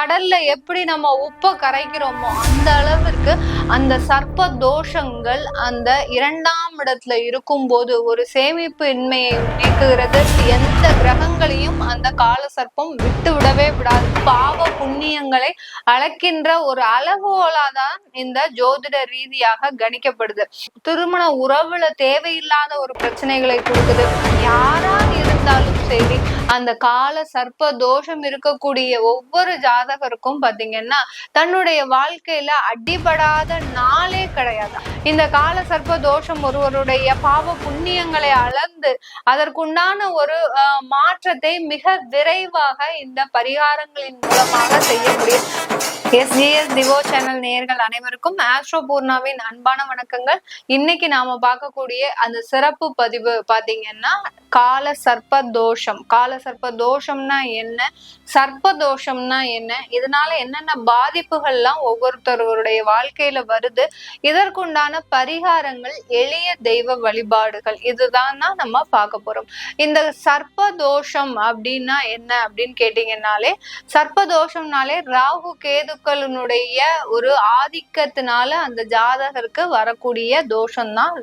கடல்ல எப்படி நம்ம உப்பை கரைக்கிறோமோ அந்த அளவிற்கு அந்த சர்ப்ப தோஷங்கள் அந்த 2ஆம் இடத்துல இருக்கும்போது ஒரு சேமிப்பு இன்மையை நீக்குகிறது. எந்த கிரகங்களையும் அந்த கால சர்ப்பம் விட்டு விடவே விடாது. பாவ புண்ணியங்களை அளக்கின்ற ஒரு அளவுகோலாதான் இந்த ஜோதிட ரீதியாக கணிக்கப்படுது. திருமண உறவுல தேவையில்லாத ஒரு பிரச்சனைகளை கொடுக்குது. யாரா இருந்தாலும் சரி, அந்த கால சர்ப்ப தோஷம் இருக்கக்கூடிய ஒவ்வொரு ஜாதகருக்கும் பாத்தீங்கன்னா தன்னுடைய வாழ்க்கையில அடிபடாத நாளே கிடையாது. இந்த கால சர்ப்ப தோஷம் ஒருவருடைய பாவ புண்ணியங்களை அளந்து அதற்குண்டான ஒரு மாற்றத்தை மிக விரைவாக இந்த பரிகாரங்களின் மூலமாக செய்ய முடியும். SGS டிவோ சேனல் நேயர்கள் அனைவருக்கும் ஆஸ்ட்ரோ பூர்ணாவின் அன்பான வணக்கங்கள். இன்னைக்கு நாம பார்க்கக்கூடிய அந்த சிறப்பு பதிவு பாத்தீங்கன்னா கால சர்ப்ப தோஷம். கால சர்ப்ப தோஷம்னா என்ன, சர்ப்ப தோஷம்னா என்ன, இதனால என்னென்ன பாதிப்புகள்லாம் ஒவ்வொருத்தருடைய வாழ்க்கையில வருது, இதற்குண்டான பரிகாரங்கள், எளிய தெய்வ வழிபாடுகள், இதுதான் நம்ம பார்க்க போறோம். இந்த சர்ப்ப தோஷம் அப்படின்னா என்ன அப்படின்னு கேட்டீங்கன்னாலே, சர்ப்ப தோஷம்னாலே ராகு கேதுக்களுடைய ஒரு ஆதிக்கத்தினால அந்த ஜாதகருக்கு வரக்கூடிய தோஷம் தான்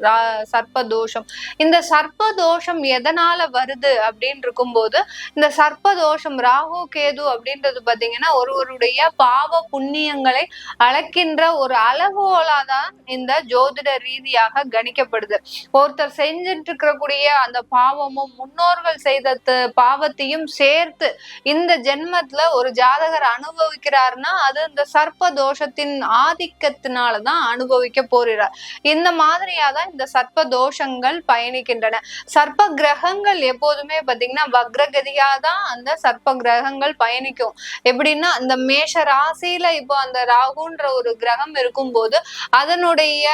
சர்ப்ப தோஷம். இந்த சர்ப்ப தோஷம் எதனால வருது அப்படின்னு இருக்கும்போது, இந்த சர்ப்ப தோஷம் ராகு கேது அப்படின்றது பாத்தீங்கன்னா ஒருவருடைய பாவ புண்ணியங்களை அளக்கின்ற ஒரு அளவுகோலாதான் இந்த ஜோதிட ரீதியாக கணிக்கப்படுது. ஒருத்தர் செஞ்சுட்டு இருக்கக்கூடிய அந்த பாவமும் முன்னோர்கள் செய்த பாவத்தையும் சேர்த்து இந்த ஜென்மத்துல ஒரு ஜாதகர் அனுபவிக்கிறாருன்னா அது இந்த சர்ப்ப தோஷத்தின் ஆதிக்கத்தினாலதான் அனுபவிக்க போறார். இந்த மாதிரியாதான் இந்த சர்ப்ப தோஷங்கள் பயணிக்கின்றன. சர்ப்ப கிரகங்கள் எப்போதுமே பாத்தீங்கன்னா வக்ரகதியாதான் அந்த சர்ப்ப கிரகங்கள் பயணிக்கும். எப்படின்னா இந்த மேஷ ராசியில இப்போ அந்த ராகுன்ற ஒரு கிரகம் இருக்கும் போது அதனுடைய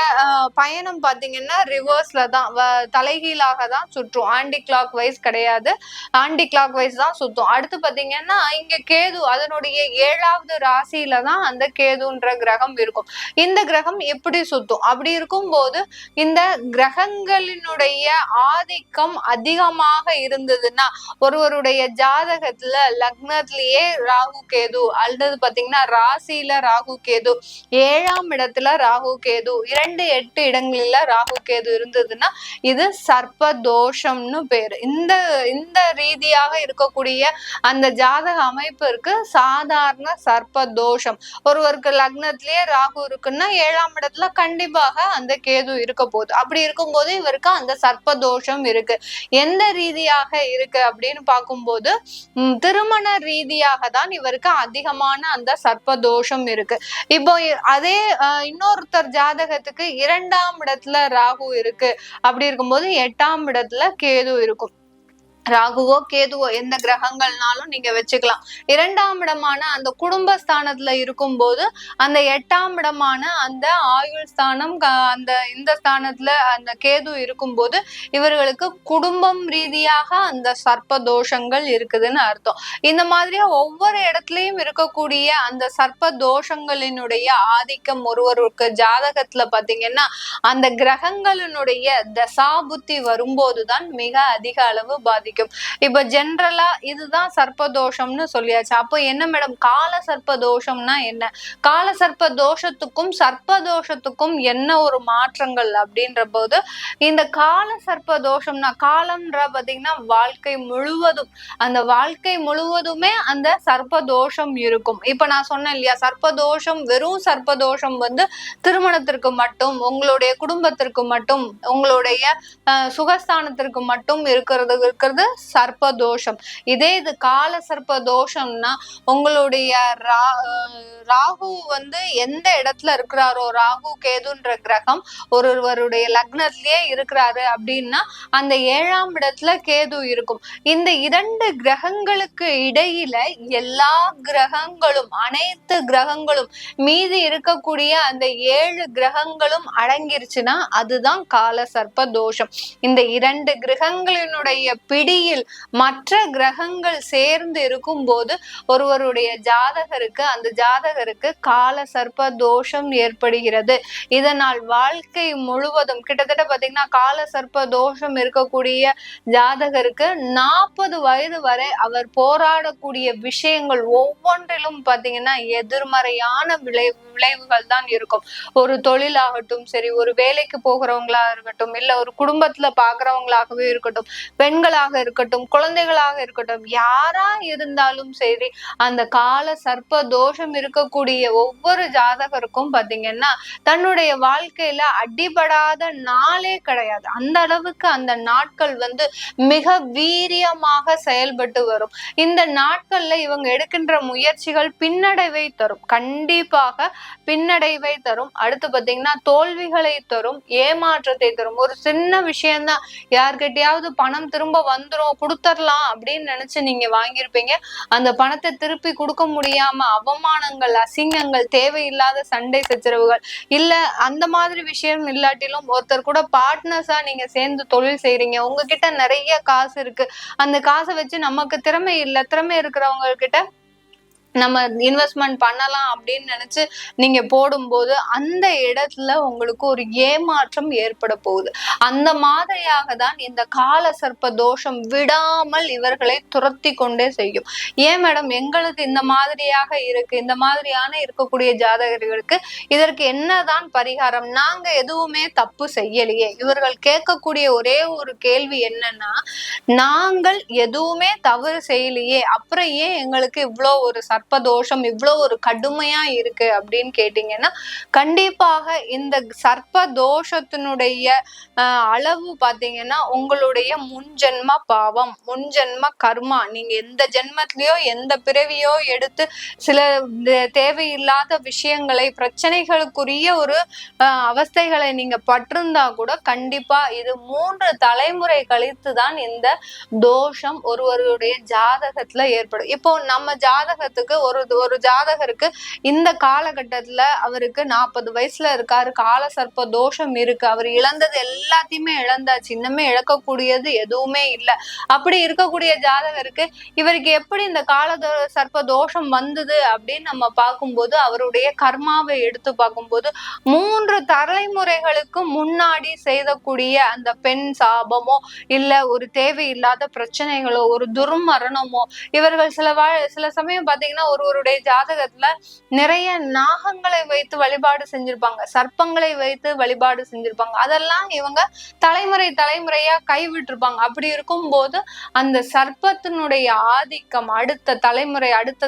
பயணம் பாத்தீங்கன்னா ரிவர்ஸ்ல தான், தலைகீழாக தான் சுற்றும். ஆன்டி கிளாக் வைஸ் கிடையாது, ஆன்டி கிளாக் வைஸ் தான் சுத்தும். அடுத்து பாத்தீங்கன்னா இங்க கேது அதனுடைய 7வது ராசியில தான் அந்த கேதுன்ற கிரகம் இருக்கும். இந்த கிரகம் எப்படி சுத்தும்? அப்படி இருக்கும் போது இந்த கிரகங்களினுடைய ஆதிக்கம் அதிகமாக இருந்ததுன்னா ஒருவருடைய ஜாதகத்துல லக்னத்திலேயே ராகு கேது அல்லது பாத்தீங்கன்னா ராசியில ராகு கேது, 7ஆம் இடத்துல ராகு கேது, 2, 8 இடங்களில ராகு கேது இருந்ததுன்னா இது சர்ப்ப தோஷம்னு பேரு. இந்த ரீதியாக இருக்கக்கூடிய அந்த ஜாதக அமைப்பிற்கு சாதாரண சர்ப்ப தோஷம். ஒருவருக்கு லக்னத்திலேயே ராகு இருக்குன்னா 7ஆம் இடத்துல கண்டிப்பாக அந்த கேது இருக்க போகுது. அப்படி இருக்கும்போது இவருக்கு அந்த சர்ப்ப தோஷம் இருக்கு. எந்த ரீதியாக இருக்கு அப்படின்னு பார்க்கும்போது திருமண ரீதியாக தான் இவருக்கு அதிகமான அந்த சர்ப்ப தோஷம் இருக்கு. இப்போ அதே இன்னொருத்தர் ஜாதகத்துக்கு 2ஆம் இடத்துல ராகு இருக்கு, அப்படி இருக்கும்போது 8ஆம் இடத்துல கேது இருக்கும். ராகுவோ கேதுவோ எந்த கிரகங்கள்னாலும் நீங்க வச்சுக்கலாம். 2ஆம் இடமான அந்த குடும்பஸ்தானத்துல இருக்கும் போது அந்த 8ஆம் இடமான அந்த ஆயுள் ஸ்தானம் அந்த இந்த ஸ்தானத்துல அந்த கேது இருக்கும் போது இவர்களுக்கு குடும்பம் ரீதியாக அந்த சர்ப்ப தோஷங்கள் இருக்குதுன்னு அர்த்தம். இந்த மாதிரியா ஒவ்வொரு இடத்துலயும் இருக்கக்கூடிய அந்த சர்ப்ப தோஷங்களினுடைய ஆதிக்கம் ஒருவருக்கு ஜாதகத்துல பாத்தீங்கன்னா அந்த கிரகங்களினுடைய தசாபுத்தி வரும்போதுதான் மிக அதிக அளவு பாதிக்கும். இப்ப ஜென்ரலா இதுதான் சர்ப்ப தோஷம்னு சொல்லியாச்சு. அப்போ என்ன மேடம் கால சர்ப்ப தோஷம்னா என்ன? கால சர்ப்ப தோஷத்துக்கும் சர்ப்ப தோஷத்துக்கும் என்ன ஒரு மாற்றங்கள் அப்படின்ற போது, இந்த கால சர்ப்ப தோஷம்னா காலம்ன்ற பாத்தீங்கன்னா வாழ்க்கை முழுவதும், அந்த வாழ்க்கை முழுவதுமே அந்த சர்ப்ப தோஷம் இருக்கும். இப்ப நான் சொன்னேன் இல்லையா, சர்ப்ப தோஷம் வெறும் சர்ப்ப தோஷம் திருமணத்திற்கு மட்டும், உங்களுடைய குடும்பத்திற்கு மட்டும், உங்களுடைய சுகஸ்தானத்திற்கு மட்டும் இருக்கிறது சர்ப்ப தோஷம். இதே இது கால சர்ப்ப தோஷம்னா உங்களுடைய ராகு எந்த இடத்துல இருக்கிறாரோ, ராகு கேதுன்ற கிரகம் ஒருவருடைய லக்னத்திலேயே இருக்கிறாரு அப்படின்னா அந்த 7ஆம் இடத்துல கேது இருக்கும். இந்த 2 கிரகங்களுக்கு இடையில எல்லா கிரகங்களும், அனைத்து கிரகங்களும், மீதி இருக்கக்கூடிய அந்த 7 கிரகங்களும் அடங்கிருச்சுன்னா அதுதான் கால சர்ப்ப தோஷம். இந்த 2 கிரகங்களினுடைய பிடி புத்தியில் மற்ற கிரகங்கள் சேர்ந்து இருக்கும் போது ஒருவருடைய ஜாதகருக்கு அந்த ஜாதகருக்கு கால சர்ப்ப தோஷம் ஏற்படுகிறது. இதனால் வாழ்க்கை முழுவதும் கிட்டத்தட்ட பாத்தீங்கன்னா கால சர்ப்ப தோஷம் இருக்கக்கூடிய ஜாதகருக்கு 40 வயது வரை அவர் போராடக்கூடிய விஷயங்கள் ஒவ்வொன்றிலும் பாத்தீங்கன்னா எதிர்மறையான விளைவுகள் தான் இருக்கும். ஒரு தொழிலாகட்டும் சரி, ஒரு வேலைக்கு போகிறவங்களா இருக்கட்டும், இல்ல ஒரு குடும்பத்துல பாக்குறவங்களாகவே இருக்கட்டும், பெண்களாக இருக்கட்டும், குழந்தைகளாக இருக்கட்டும், யாரா இருந்தாலும் சரி, அந்த கால சர்ப்ப தோஷம் இருக்கக்கூடிய ஒவ்வொரு ஜாதகருக்கும் பாத்தீங்கன்னா தன்னுடைய வாழ்க்கையில அடிபடாத நாளே கிடையாது. அந்த அளவுக்கு அந்த நாட்கள் மிக வீரியமாக செயல்பட்டு வரும். இந்த நாட்கள்ல இவங்க எடுக்கின்ற முயற்சிகள் பின்னடைவை தரும், கண்டிப்பாக பின்னடைவை தரும். அடுத்து பாத்தீங்கன்னா தோல்விகளை தரும், ஏமாற்றத்தை தரும். ஒரு சின்ன விஷயம்தான், யார்கிட்டயாவது பணம் திரும்ப வந்துரும் கொடுத்துடலாம் அப்படின்னு நினைச்சு நீங்க வாங்கியிருப்பீங்க. அந்த பணத்தை திருப்பி கொடுக்க முடியாம அவமானங்கள், அசிங்கங்கள், தேவையில்லாத சண்டை சச்சரவுகள், இல்ல அந்த மாதிரி விஷயம் இல்லாட்டிலும் ஒருத்தர் கூட பார்ட்னர்ஸா நீங்க சேர்ந்து தொழில் செய்றீங்க, உங்ககிட்ட நிறைய காசு இருக்கு, அந்த காசை வச்சு நமக்கு திறமை இல்ல, திறமை இருக்கிறவங்க கிட்ட நம்ம இன்வெஸ்ட்மெண்ட் பண்ணலாம் அப்படின்னு நினைச்சு நீங்க போடும்போது அந்த இடத்துல உங்களுக்கு ஒரு ஏமாற்றம் ஏற்பட போகுது. அந்த மாதிரியாக தான் இந்த கால சர்ப்ப தோஷம் விடாமல் இவர்களை துரத்தி கொண்டே செய்யும். ஏன் மேடம் எங்களுக்கு இந்த மாதிரியாக இருக்கு, இந்த மாதிரியான இருக்கக்கூடிய ஜாதகர்களுக்கு இதற்கு என்னதான் பரிகாரம்? நாங்க எதுவுமே தப்பு செய்யலையே. இவர்கள் கேட்கக்கூடிய ஒரே ஒரு கேள்வி என்னன்னா, நாங்கள் எதுவுமே தவறு செய்யலையே, அப்புறம் ஏன் எங்களுக்கு இவ்வளோ ஒரு சர்ப்பதோஷம் இவ்வளவு ஒரு கடுமையா இருக்கு அப்படின்னு கேட்டீங்கன்னா, கண்டிப்பாக இந்த சர்ப்பதோஷத்தினுடைய அளவு பாத்தீங்கன்னா உங்களுடைய முன்ஜென்ம பாவம், முன்ஜென்ம கர்மா. நீங்க எந்த ஜென்மத்திலயோ எந்த பிறவியோ எடுத்து சில தேவையில்லாத விஷயங்களை, பிரச்சனைகளுக்குரிய ஒரு அவஸ்தைகளை நீங்க பட்டிருந்தா கூட கண்டிப்பா இது 3 தலைமுறை கழித்து தான் இந்த தோஷம் ஒருவருடைய ஜாதகத்துல ஏற்படும். இப்போ நம்ம ஜாதகத்துக்கு ஒரு ஜாதகருக்கு இந்த காலகட்டத்துல அவருக்கு 40 வயசுல இருக்காரு, கால சர்ப்ப தோஷம் இருக்கு, அவர் இழந்தது எல்லாத்தையுமே இழந்தாச்சு, இன்னுமே இழக்கக்கூடியது எதுவுமே இல்லை. அப்படி இருக்கக்கூடிய ஜாதகருக்கு இவருக்கு எப்படி இந்த கால சர்ப்ப தோஷம் வந்தது அப்படின்னு நம்ம பார்க்கும்போது, அவருடைய கர்மாவை எடுத்து பார்க்கும்போது 3 தலைமுறைகளுக்கு முன்னாடி செய்தக்கூடிய அந்த பெண் சாபமோ இல்ல ஒரு தேவையில்லாத பிரச்சனைகளோ ஒரு துர்மரணமோ, இவர்கள் சில சமயம் பாத்தீங்கன்னா ஒருவருடைய ஜாதகத்துல நிறைய நாகங்களை வைத்து வழிபாடு செஞ்சிருப்பாங்க, சர்ப்பங்களை வைத்து வழிபாடு செஞ்சிருப்பாங்க. அதெல்லாம் இவங்க தலைமுறையா கைவிட்டிருப்பாங்க. அப்படி இருக்கும் போது அந்த சர்ப்பத்தினுடைய ஆதிக்கம் அடுத்த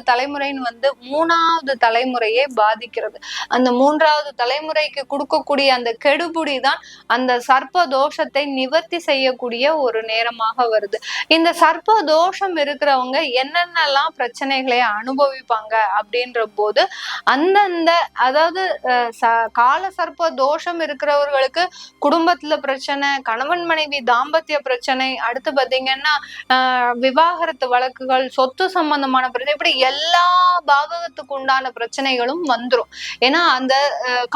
தலைமுறைன்னு 3வது தலைமுறையே பாதிக்கிறது. அந்த 3வது தலைமுறைக்கு கொடுக்கக்கூடிய அந்த கெடுபுடி தான் அந்த சர்ப்ப தோஷத்தை நிவர்த்தி செய்யக்கூடிய ஒரு நேரமாக வருது. இந்த சர்ப்ப தோஷம் இருக்கிறவங்க என்னென்னலாம் பிரச்சனைகளை அனுபவிப்பாங்க அப்படின்ற போது, அந்தந்த அதாவது கால சர்ப்ப தோஷம் இருக்கிறவர்களுக்கு குடும்பத்துல பிரச்சனை, கணவன் மனைவி தாம்பத்திய பிரச்சனை, அடுத்து பாத்தீங்கன்னா விவாகரத்து வழக்குகள், சொத்து சம்பந்தமான பிரச்சனை, இப்படி எல்லா பாகத்துக்கு உண்டான பிரச்சனைகளும் வந்துரும். ஏன்னா அந்த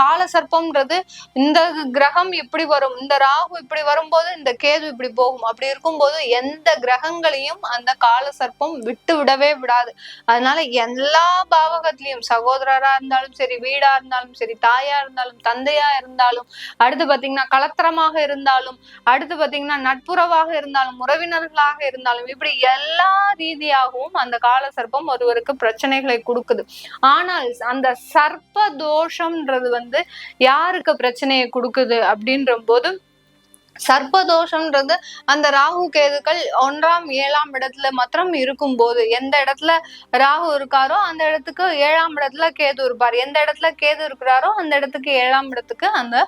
கால சர்ப்பம்ன்றது இந்த கிரகம் இப்படி வரும், இந்த ராகு இப்படி வரும்போது இந்த கேது இப்படி போகும், அப்படி இருக்கும்போது எந்த கிரகங்களையும் அந்த கால சர்ப்பம் விட்டு விடவே விடாது. அதனால எல்லா பாவகத்திலையும் சகோதரரா இருந்தாலும் சரி, வீடா இருந்தாலும் சரி, தாயா இருந்தாலும் தந்தையா இருந்தாலும், அடுத்து பாத்தீங்கன்னா கலத்திரமாக இருந்தாலும், அடுத்து பாத்தீங்கன்னா நட்புறவாக இருந்தாலும், உறவினர்களாக இருந்தாலும், இப்படி எல்லா ரீதியாகவும் அந்த கால சர்ப்பம் ஒருவருக்கு பிரச்சனைகளை கொடுக்குது. ஆனால் அந்த சர்ப்ப தோஷம்ன்றது யாருக்கு பிரச்சனையை கொடுக்குது அப்படின்ற போது, சர்ப்பதோஷம்ன்றது அந்த ராகு கேதுக்கள் 1ஆம் 7ஆம் இடத்துல மாத்திரம் இருக்கும் போது, எந்த இடத்துல ராகு இருக்காரோ அந்த இடத்துக்கு 7ஆம் இடத்துல கேது இருப்பார், எந்த இடத்துல கேது இருக்கிறாரோ அந்த இடத்துக்கு 7ஆம் இடத்துக்கு அந்த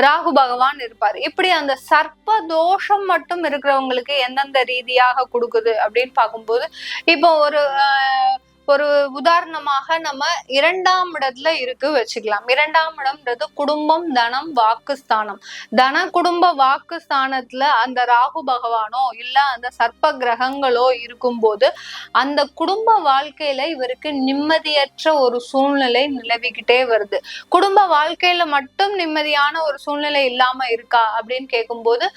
ராகு பகவான் இருப்பார். இப்படி அந்த சர்ப்ப தோஷம் மட்டும் இருக்கிறவங்களுக்கு எந்தெந்த ரீதியாக கொடுக்குது அப்படின்னு பார்க்கும்போது, இப்போ ஒரு உதாரணமாக நம்ம 2ஆம் இடத்துல இருக்கு வச்சுக்கலாம். 2ஆம் இடம்ன்றது குடும்பம், தனம், வாக்குஸ்தானம். தன குடும்ப வாக்குஸ்தானத்துல அந்த ராகு பகவானோ இல்ல அந்த சர்ப்ப கிரகங்களோ இருக்கும்போது அந்த குடும்ப வாழ்க்கையில இவருக்கு நிம்மதியற்ற ஒரு சூழ்நிலை நிலவிக்கிட்டே வருது. குடும்ப வாழ்க்கையில மட்டும் நிம்மதியான ஒரு சூழ்நிலை இல்லாம இருக்கா அப்படின்னு கேட்கும்போது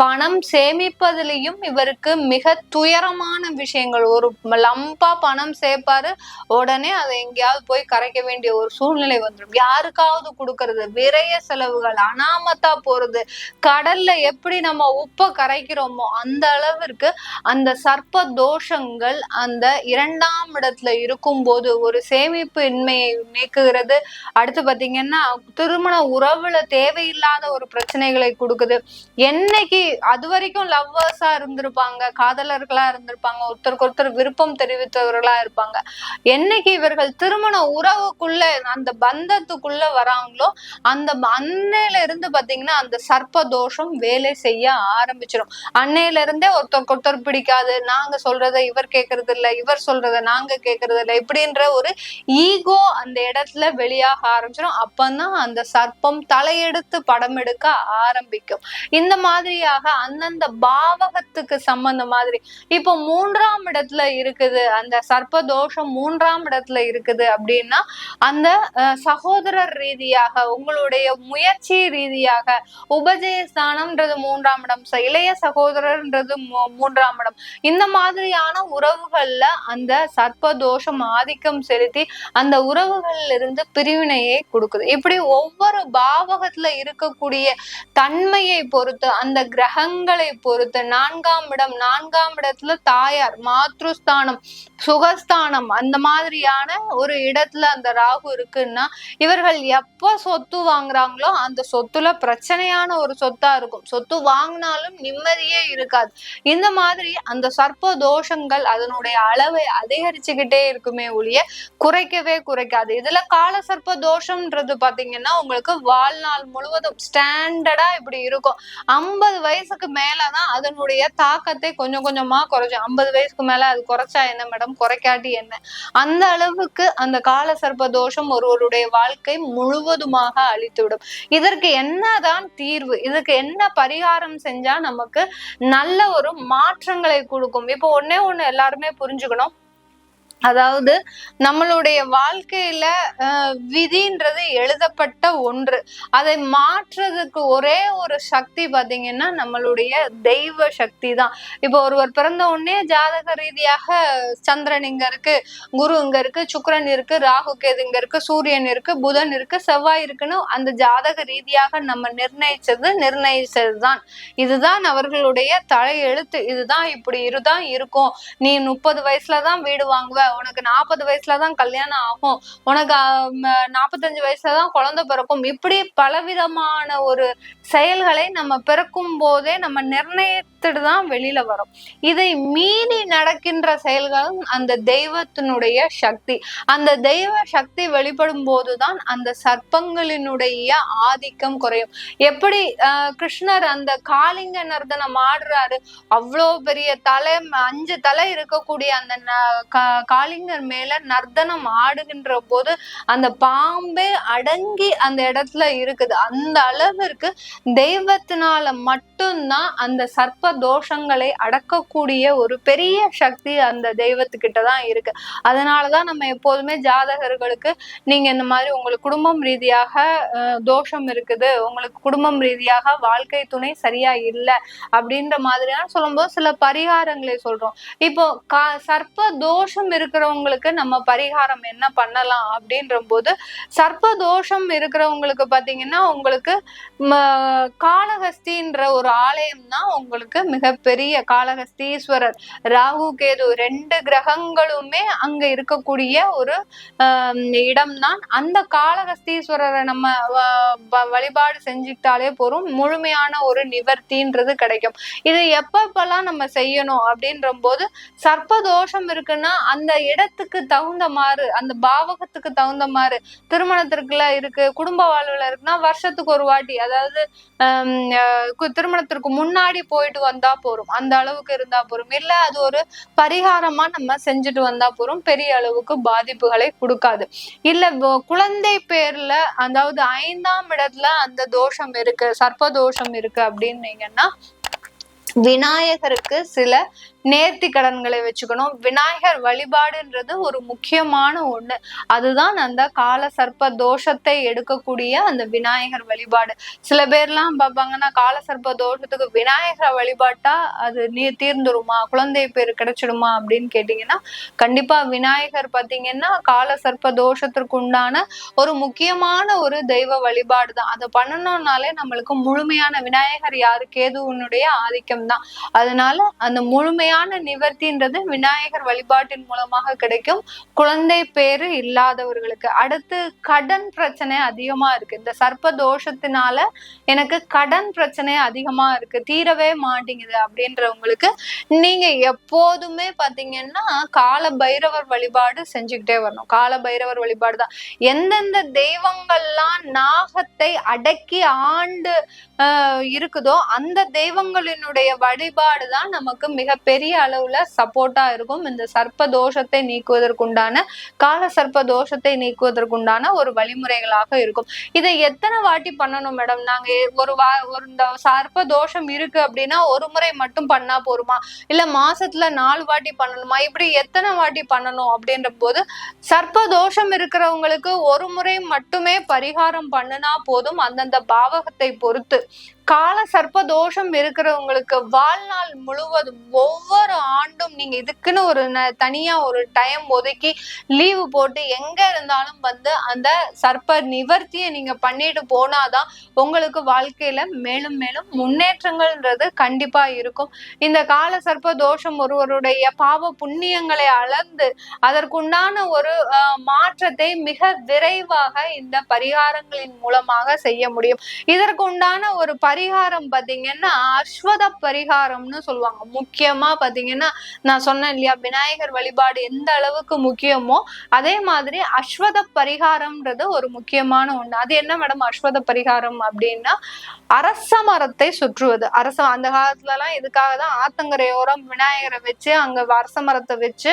பணம் சேமிப்பதிலையும் இவருக்கு மிக துயரமான விஷயங்கள். ஒரு லம்பா பணம் சேர்ப்பாரு, உடனே அதை எங்கேயாவது போய் கரைக்க வேண்டிய ஒரு சூழ்நிலை வந்துடும். யாருக்காவது கொடுக்கறது, விரைய செலவுகள், அனாமத்தா போறது, கடல்ல எப்படி நம்ம உப்பை கரைக்கிறோமோ அந்த அளவிற்கு அந்த சர்ப்ப தோஷங்கள் அந்த 2ஆம் இடத்துல இருக்கும்போது ஒரு சேமிப்பு இன்மையை நீக்குகிறது. அடுத்து பாத்தீங்கன்னா திருமண உறவுல தேவையில்லாத ஒரு பிரச்சனைகளை கொடுக்குது. என்னைக்கு அது வரைக்கும் லவ்வர்ஸா இருந்திருப்பாங்க, காதலர்களா இருந்திருப்பாங்க, ஒருத்தருக்கு ஒருத்தர் விருப்பம் தெரிவித்தவர்களா இருப்பாங்க, என்னைக்கு இவர்கள் திருமண உறவுக்குள்ள அந்த பந்தத்துக்குள்ள வராங்களோ அந்த அன்னையில இருந்து பாத்தீங்கன்னா அந்த சர்ப்ப தோஷம் வேலை செய்ய ஆரம்பிச்சிடும். அன்னையில இருந்தே ஒருத்தருக்கு ஒருத்தர் பிடிக்காது, நாங்க சொல்றத இவர் கேட்கறது இல்ல, இவர் சொல்றத நாங்க கேட்கறது இல்லை, இப்படின்ற ஒரு ஈகோ அந்த இடத்துல வெளியாக ஆரம்பிச்சிடும். அப்பதான் அந்த சர்ப்பம் தலையெடுத்து படம் எடுக்க ஆரம்பிக்கும். இந்த மாதிரியாக அந்தந்த பாவகத்துக்கு சம்பந்தம் மாதிரி இப்போ 3ஆம் இடத்துல இருக்குது, அந்த சர்ப்ப தோஷம் 3ஆம் இடத்துல இருக்குது அப்படின்னா அந்த சகோதரர் ரீதியாக உங்களுடைய முயற்சி ரீதியாக உபஜயஸ்தானம்ன்றது 3ஆம் இடம், இளைய சகோதரர்ன்றது 3ஆம் இடம், இந்த மாதிரியான உறவுகள்ல அந்த சர்ப்ப தோஷம் ஆதிக்கம் செலுத்தி அந்த உறவுகள்ல இருந்து பிரிவினையை கொடுக்குது. இப்படி ஒவ்வொரு பாவகத்துல இருக்கக்கூடிய தன்மையை பொறுத்து அந்த கிரகங்களை பொறுத்து 4ஆம் இடத்துல தாயார், மாத்ருஸ்தானம், சுகஸ்தானம், அந்த மாதிரியான ஒரு இடத்துல அந்த ராகு இருக்குன்னா இவர்கள் எப்ப சொத்து வாங்குறாங்களோ அந்த சொத்துல பிரச்சனையான ஒரு சொத்தா இருக்கும். சொத்து வாங்கினாலும் நிம்மதியே இருக்காது. இந்த மாதிரி அந்த சர்ப்ப தோஷங்கள் அதனுடைய அளவை அதிகரிச்சுக்கிட்டே இருக்குமே ஒழிய குறைக்கவே குறைக்காது. இதுல கால சர்ப்ப தோஷம்ன்றது பாத்தீங்கன்னா உங்களுக்கு வாழ்நாள் முழுவதும் ஸ்டாண்டர்டா இப்படி இருக்கும். 50 வயசுக்கு மேலதான் அதனுடைய தாக்கத்தை கொஞ்சம் கொஞ்சமா குறைச்சோம். 50 வயசுக்கு மேல அது குறைச்சா என்ன மேடம், குறைக்காட்டி என்ன, அந்த அளவுக்கு அந்த கால சர்ப்ப தோஷம் ஒருவருடைய வாழ்க்கை முழுவதுமாக அழித்துவிடும். இதற்கு என்னதான் தீர்வு, இதுக்கு என்ன பரிகாரம் செஞ்சா நமக்கு நல்ல ஒரு மாற்றங்களை கொடுக்கும்? இப்போ ஒண்ணே ஒண்ணு எல்லாருமே புரிஞ்சுக்கணும். அதாவது நம்மளுடைய வாழ்க்கையில விதின்றது எழுதப்பட்ட ஒன்று. அதை மாற்றுறதுக்கு ஒரே ஒரு சக்தி பாத்தீங்கன்னா நம்மளுடைய தெய்வ சக்தி தான். இப்போ ஒருவர் பிறந்த உடனே ஜாதக ரீதியாக சந்திரன் இங்க இருக்கு, குரு இங்க இருக்கு, சுக்கிரன் இருக்கு, ராகு கேது இங்க இருக்கு, சூரியன் இருக்கு, புதன் இருக்கு, செவ்வாய் இருக்குன்னு அந்த ஜாதக ரீதியாக நம்ம நிர்ணயிச்சதுதான். இதுதான் அவர்களுடைய தலையெழுத்து. இதுதான் இப்படி இதுதான் இருக்கும். நீ 30 வயசுலதான் வீடு வாங்குவ, உனக்கு 40 வயசுலதான் கல்யாணம் ஆகும், உனக்கு 45 வயசுலதான் குழந்தை பிறக்கும், இப்படி பலவிதமான ஒரு செயல்களை நம்ம பிறக்கும் போதே நம்ம நிர்ணயித்துட்டு தான் வெளியில வரும். இதை மீறி நடக்கின்ற செயல்கள் அந்த தெய்வத்தினுடைய சக்தி. அந்த தெய்வ சக்தி வெளிப்படும் போதுதான் அந்த சர்ப்பங்களினுடைய ஆதிக்கம் குறையும். எப்படி கிருஷ்ணர் அந்த காளிங்க நர்தனம் ஆடுறாரு, அவ்வளோ பெரிய தலை, 5 தலை இருக்கக்கூடிய அந்த காளிங்கர் மேல நர்தனம் ஆடுகின்ற போது அந்த பாம்பே அடங்கி அந்த இடத்துல இருக்குது. அந்த அளவிற்கு தெய்வத்தினால மட்டும்தான் அந்த சர்ப்ப தோஷங்களை அடக்கக்கூடிய ஒரு பெரிய சக்தி அந்த தெய்வத்துக்கிட்டதான் இருக்கு. அதனாலதான் நம்ம எப்போதுமே ஜாதகர்களுக்கு நீங்க இந்த மாதிரி உங்களுக்கு குடும்பம் ரீதியாக தோஷம் இருக்குது, உங்களுக்கு குடும்பம் ரீதியாக வாழ்க்கை துணை சரியா இல்லை அப்படின்ற மாதிரியான சொல்லும்போது சில பரிகாரங்களை சொல்றோம். இப்போ சர்ப்ப தோஷம் இருக்கிறவங்களுக்கு நம்ம பரிகாரம் என்ன பண்ணலாம் அப்படின்ற போது, சர்ப்ப தோஷம் இருக்கிறவங்களுக்கு பாத்தீங்கன்னா உங்களுக்கு காளஹஸ்தின்ற ஒரு ஆலயம் தான் உங்களுக்கு மிகப்பெரிய காளஹஸ்தீஸ்வரர், ராகு கேது 2 கிரகங்களுமே அங்க இருக்கக்கூடிய ஒரு இடம் தான். அந்த காளஹஸ்தீஸ்வரரை நம்ம வழிபாடு செஞ்சுக்கிட்டாலே போறோம், முழுமையான ஒரு நிவர்த்தின்றது கிடைக்கும். இது எப்பப்பெல்லாம் நம்ம செய்யணும் அப்படின்ற போது, சர்ப்ப தோஷம் இருக்குன்னா அந்த இடத்துக்கு தகுந்த மாதிரி, அந்த பாவகத்துக்கு தகுந்த மாதிரி, திருமணத்திற்குள்ள இருக்கு, குடும்ப வாழ்வுல இருக்குன்னா வருஷத்துக்கு ஒரு வாட்டி, அதாவது திருமணத்திற்கு முன்னாடி போயிட்டு வந்தா போறோம், அந்த அளவுக்கு இருந்தா போறோம். இல்ல அது ஒரு பரிகாரமா நம்ம செஞ்சுட்டு வந்தா போறோம், பெரிய அளவுக்கு பாதிப்புகளை கொடுக்காது. இல்ல குழந்தை பேர்ல, அதாவது 5ஆம் இடத்துல அந்த தோஷம் இருக்கு, சர்ப்ப தோஷம் இருக்கு அப்படின்னீங்கன்னா விநாயகருக்கு சில நேர்த்தி கடன்களை வச்சுக்கணும். விநாயகர் வழிபாடுன்றது ஒரு முக்கியமான ஒண்ணு. அதுதான் அந்த கால சர்ப்ப தோஷத்தை எடுக்கக்கூடிய அந்த விநாயகர் வழிபாடு. சில பேர்லாம் பார்ப்பாங்கன்னா, கால சர்ப்ப தோஷத்துக்கு விநாயகரை வழிபாட்டா அது தீர்ந்துருமா, குழந்தை பேர் கிடைச்சிடுமா அப்படின்னு கேட்டீங்கன்னா, கண்டிப்பா விநாயகர் பாத்தீங்கன்னா கால சர்ப்ப தோஷத்திற்கு உண்டான ஒரு முக்கியமான ஒரு தெய்வ வழிபாடு தான். அதை பண்ணணும்னாலே நம்மளுக்கு முழுமையான விநாயகர் யாரு, கேதுவனுடைய ஆதிக்கம் தான். அதனால அந்த முழுமையான நிவர்த்தின்றது விநாயகர் வழிபாட்டின் மூலமாக கிடைக்கும், குழந்தை பேரு இல்லாதவர்களுக்கு. அடுத்து கடன் பிரச்சனை அதிகமா இருக்கு. இந்த சர்ப்ப தோஷத்தினால எனக்கு கடன் பிரச்சனை அதிகமா இருக்கு, தீரவே மாட்டேங்குது அப்படின்றவங்களுக்கு நீங்க எப்போதுமே பாத்தீங்கன்னா கால பைரவர் வழிபாடு செஞ்சுக்கிட்டே வரணும். கால பைரவர் வழிபாடு தான். எந்தெந்த தெய்வங்கள்லாம் நாகத்தை அடக்கி ஆண்டு இருக்குதோ அந்த தெய்வங்களினுடைய வழிபாடு தான் நமக்கு மிகப்பெரிய அளவுல சப்போர்ட்டா இருக்கும். இந்த சர்ப்ப தோஷத்தை நீக்குவதற்குண்டான, கால சர்ப்ப தோஷத்தை நீக்குவதற்குண்டான ஒரு வழிமுறைகளாக இருக்கும். இதை எத்தனை வாட்டி பண்ணணும் மேடம்? நாங்க ஒரு இந்த சர்ப்ப தோஷம் இருக்கு அப்படின்னா ஒரு முறை மட்டும் பண்ணா போருமா, இல்ல மாசத்துல 4 வாட்டி பண்ணணுமா, இப்படி எத்தனை வாட்டி பண்ணணும் அப்படின்ற போது, சர்ப்ப தோஷம் இருக்கிறவங்களுக்கு ஒரு முறை மட்டுமே பரிகாரம் பண்ணுனா போதும். அந்தந்த பாவகத்தை பொறுத்து. கால சர்ப்ப தோஷம் இருக்கிறவங்களுக்கு வாழ்நாள் முழுவதும் ஒவ்வொரு ஆண்டும் நீங்க இதுக்குன்னு ஒரு தனியா ஒரு டைம் ஒதுக்கி லீவு போட்டு எங்க இருந்தாலும் வந்து அந்த சர்ப்ப நிவர்த்தியை நீங்க பண்ணிட்டு போனாதான் உங்களுக்கு வாழ்க்கையில மேலும் மேலும் முன்னேற்றங்கள்ன்றது கண்டிப்பா இருக்கும். இந்த கால சர்ப்ப தோஷம் ஒருவருடைய பாவ புண்ணியங்களை அளந்து அதற்குண்டான ஒரு மாற்றத்தை மிக விரைவாக இந்த பரிகாரங்களின் மூலமாக செய்ய முடியும். இதற்கு உண்டான ஒரு பரிகாரம் பாத்தீங்கன்னா அஸ்வத பரிகாரம்னு சொல்லுவாங்க. முக்கியமா பாத்தீங்கன்னா நான் சொன்னேன் இல்லையா, விநாயகர் வழிபாடு எந்த அளவுக்கு முக்கியமோ அதே மாதிரி அஸ்வத பரிகாரம்ன்றது ஒரு முக்கியமான ஒண்ணு. அது என்ன மேடம் அஸ்வத பரிகாரம் அப்படின்னா, அரச மரத்தை சுற்றுவது. அந்த காலத்துல எல்லாம் இதுக்காக தான் ஆத்தங்கரையோரம் விநாயகரை வச்சு அங்க அரச மரத்தை வச்சு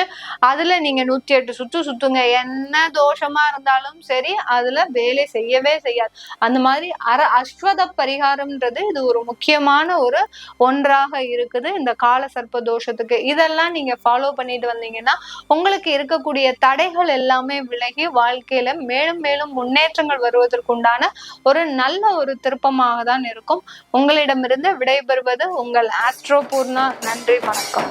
அதுல நீங்க 108 சுற்று சுத்துங்க, என்ன தோஷமா இருந்தாலும் சரி அதுல வேலை செய்யவே செய்யாது. அந்த மாதிரி அஸ்வத பரிகாரம்ன்றது இது ஒரு முக்கியமான ஒரு ஒன்றாக இருக்குது இந்த கால சர்ப்ப தோஷத்துக்கு. இதெல்லாம் நீங்க ஃபாலோ பண்ணிட்டு வந்தீங்கன்னா உங்களுக்கு இருக்கக்கூடிய தடைகள் எல்லாமே விலகி வாழ்க்கையில மேலும் மேலும் முன்னேற்றங்கள் வருவதற்குண்டான ஒரு நல்ல ஒரு திருப்பமாக தான் இருக்கும். உங்களிடமிருந்து விடைபெறுவது உங்கள் ஆஸ்ட்ரோ பூர்ணா. நன்றி, வணக்கம்.